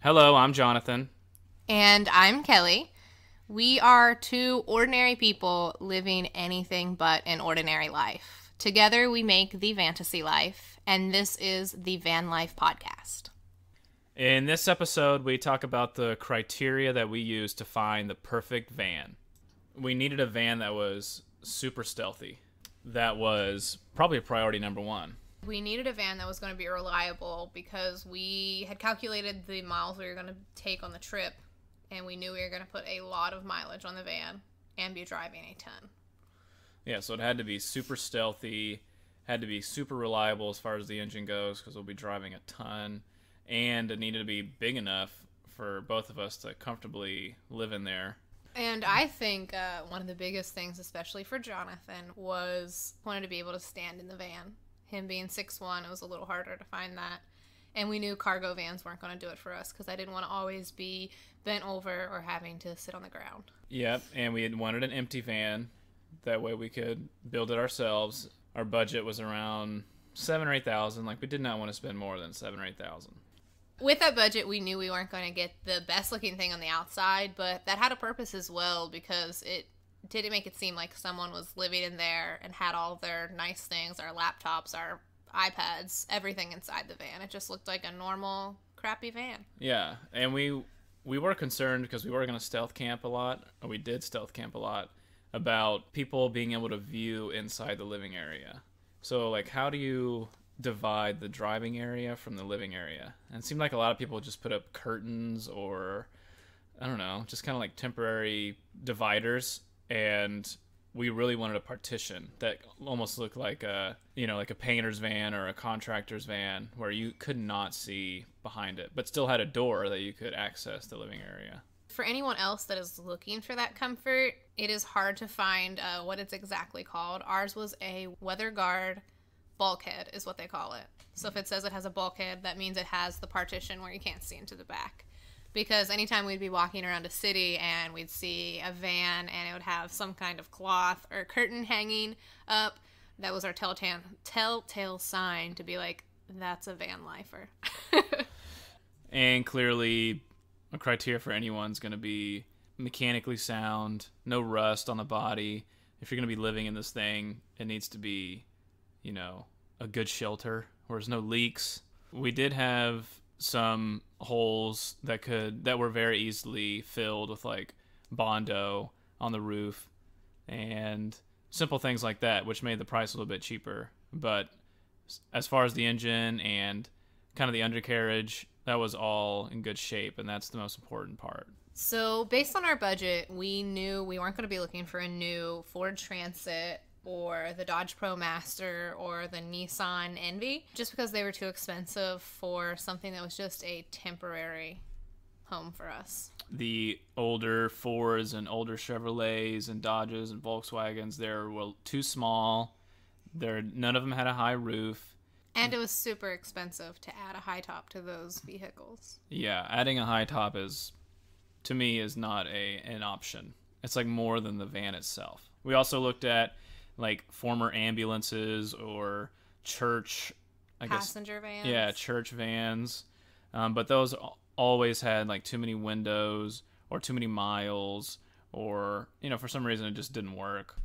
Hello, I'm Jonathan. And I'm Kelly. We are two ordinary people living anything but an ordinary life. Together we make the Fantasy Life, and this is the Van Life Podcast. In this episode, we talk about the criteria that we use to find the perfect van. We needed a van that was super stealthy. That was probably priority number one. We needed a van that was going to be reliable because we had calculated the miles we were going to take on the trip, and we knew we were going to put a lot of mileage on the van and be driving a ton. Yeah, so it had to be super stealthy, had to be super reliable as far as the engine goes because we'll be driving a ton, and it needed to be big enough for both of us to comfortably live in there. And I think one of the biggest things, especially for Jonathan, was wanted to be able to stand in the van. Him being 6'1", it was a little harder to find that. And we knew cargo vans weren't going to do it for us because I didn't want to always be bent over or having to sit on the ground. Yep, and we had wanted an empty van. That way we could build it ourselves. Our budget was around $7,000 or $8,000. Like, we did not want to spend more than $7,000 or $8,000. With that budget, we knew we weren't going to get the best looking thing on the outside, but that had a purpose as well because it didn't make it seem like someone was living in there and had all their nice things, our laptops, our iPads, everything inside the van. It just looked like a normal, crappy van. Yeah, and we were concerned because we were going to stealth camp a lot, or we did stealth camp a lot, about people being able to view inside the living area. So, like, how do you divide the driving area from the living area? And it seemed like a lot of people just put up curtains or, I don't know, just kind of like temporary dividers. And we really wanted a partition that almost looked like like a painter's van or a contractor's van where you could not see behind it, but still had a door that you could access the living area. For anyone else that is looking for that comfort, it is hard to find what it's exactly called. Ours was a weather guard bulkhead is what they call it. So if it says it has a bulkhead, that means it has the partition where you can't see into the back. Because anytime we'd be walking around a city and we'd see a van and it would have some kind of cloth or curtain hanging up, that was our telltale sign to be like, that's a van lifer. And clearly, a criteria for anyone's going to be mechanically sound, no rust on the body. If you're going to be living in this thing, it needs to be, a good shelter where there's no leaks. We did have some holes that were very easily filled with like Bondo on the roof and simple things like that, which made the price a little bit cheaper. But as far as the engine and kind of the undercarriage, that was all in good shape, and that's the most important part. So based on our budget, we knew we weren't going to be looking for a new Ford Transit or the Dodge ProMaster or the Nissan Envy, just because they were too expensive for something that was just a temporary home for us. The older Fords and older Chevrolets and Dodges and Volkswagens, they were too small. None of them had a high roof. And it was super expensive to add a high top to those vehicles. Yeah, adding a high top to me, is not an option. It's like more than the van itself. We also looked at like former ambulances or church, Passenger vans. Yeah, church vans. But those always had like too many windows or too many miles or, for some reason it just didn't work.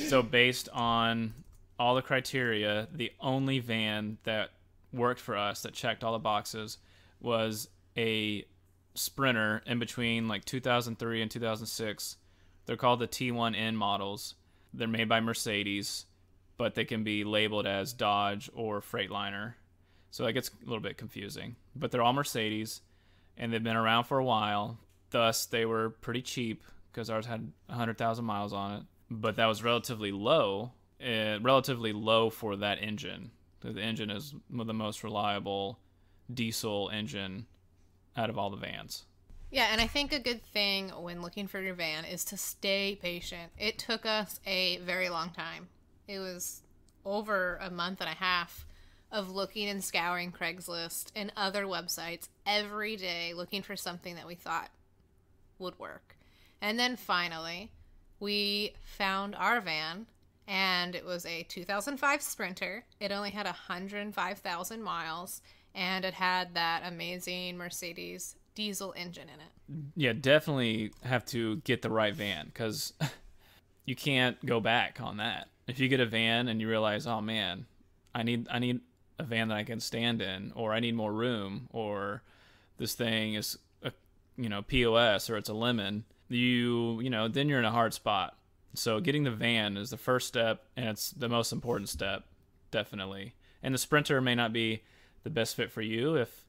So based on all the criteria, the only van that worked for us that checked all the boxes was a Sprinter in between like 2003 and 2006. They're called the T1N models. They're made by Mercedes, but they can be labeled as Dodge or Freightliner. So that gets a little bit confusing. But they're all Mercedes, and they've been around for a while. Thus, they were pretty cheap because ours had 100,000 miles on it. But that was relatively low for that engine. The engine is the most reliable diesel engine out of all the vans. Yeah, and I think a good thing when looking for your van is to stay patient. It took us a very long time. It was over a month and a half of looking and scouring Craigslist and other websites every day looking for something that we thought would work. And then finally, we found our van, and it was a 2005 Sprinter. It only had 105,000 miles, and it had that amazing Mercedes diesel engine in it. Yeah, definitely have to get the right van because you can't go back on that. If you get a van and you realize, oh man, I need a van that I can stand in, or I need more room, or this thing is a POS, or it's a lemon, then you're in a hard spot. So getting the van is the first step, and it's the most important step, definitely. And the Sprinter may not be the best fit for you if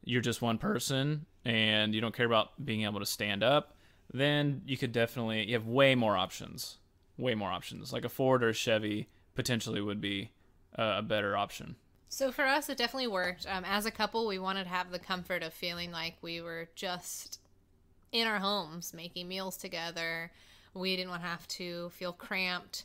you're just one person and you don't care about being able to stand up. Then you have way more options. Like a Ford or a Chevy potentially would be a better option. So for us, it definitely worked. As a couple, we wanted to have the comfort of feeling like we were just in our homes, making meals together. We didn't want to have to feel cramped.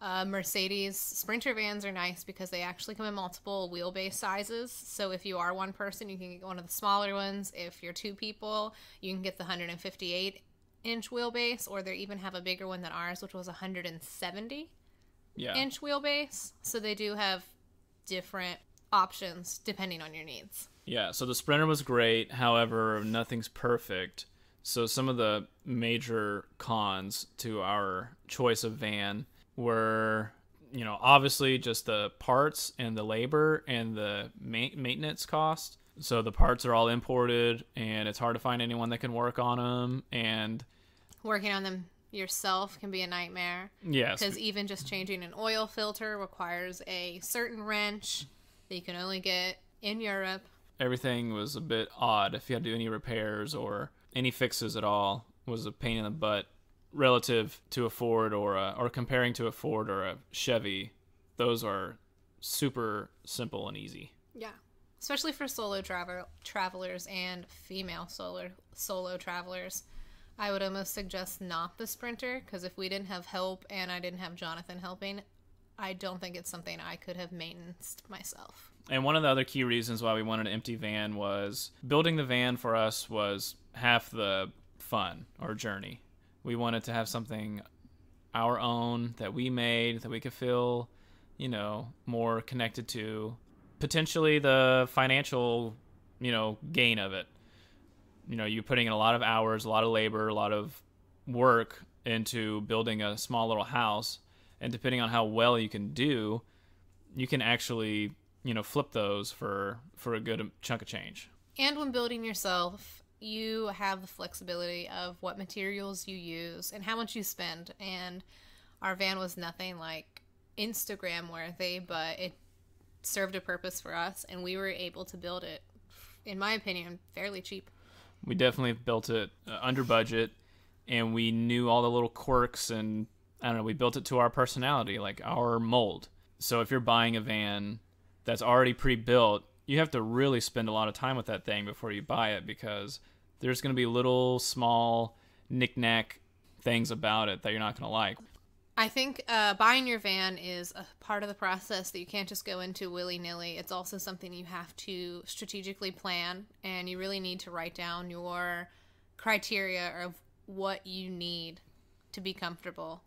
Mercedes Sprinter vans are nice because they actually come in multiple wheelbase sizes. So if you are one person, you can get one of the smaller ones. If you're two people, you can get the 158-inch wheelbase, or they even have a bigger one than ours, which was 170-inch wheelbase. So they do have different options depending on your needs. Yeah, so the Sprinter was great. However, nothing's perfect. So some of the major cons to our choice of van were, obviously just the parts and the labor and the maintenance cost. So the parts are all imported, and it's hard to find anyone that can work on them. And working on them yourself can be a nightmare. Yes. Because even just changing an oil filter requires a certain wrench that you can only get in Europe. Everything was a bit odd. If you had to do any repairs or any fixes at all, was a pain in the butt relative to a Ford or comparing to a Ford or a Chevy. Those are super simple and easy. Yeah. Especially for solo travelers and female solo travelers. I would almost suggest not the Sprinter, because if we didn't have help and I didn't have Jonathan helping, I don't think it's something I could have maintained myself. And one of the other key reasons why we wanted an empty van was building the van for us was half the fun or journey. We wanted to have something our own that we made, that we could feel, more connected to. Potentially the financial, gain of it. You're putting in a lot of hours, a lot of labor, a lot of work into building a small little house. And depending on how well you can do, you can actually, flip those for a good chunk of change. And when building yourself, you have the flexibility of what materials you use and how much you spend. And our van was nothing like Instagram worthy, but it served a purpose for us, and we were able to build it, in my opinion, fairly cheap. We definitely built it under budget, and we knew all the little quirks, and we built it to our personality, like our mold. So if you're buying a van that's already pre-built, you have to really spend a lot of time with that thing before you buy it, because there's going to be little small knick-knack things about it that you're not going to like. I think buying your van is a part of the process that you can't just go into willy-nilly. It's also something you have to strategically plan, and you really need to write down your criteria of what you need to be comfortable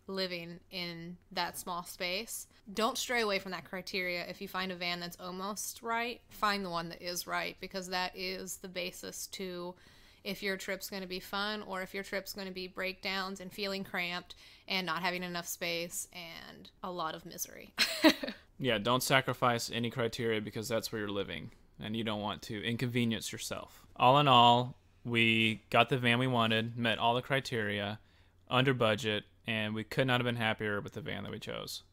living in that small space. Don't stray away from that criteria. If you find a van that's almost right, find the one that is right, because that is the basis to if your trip's going to be fun or if your trip's going to be breakdowns and feeling cramped and not having enough space and a lot of misery. Yeah, don't sacrifice any criteria, because that's where you're living and you don't want to inconvenience yourself. All in all, we got the van we wanted, met all the criteria, under budget, and we could not have been happier with the van that we chose.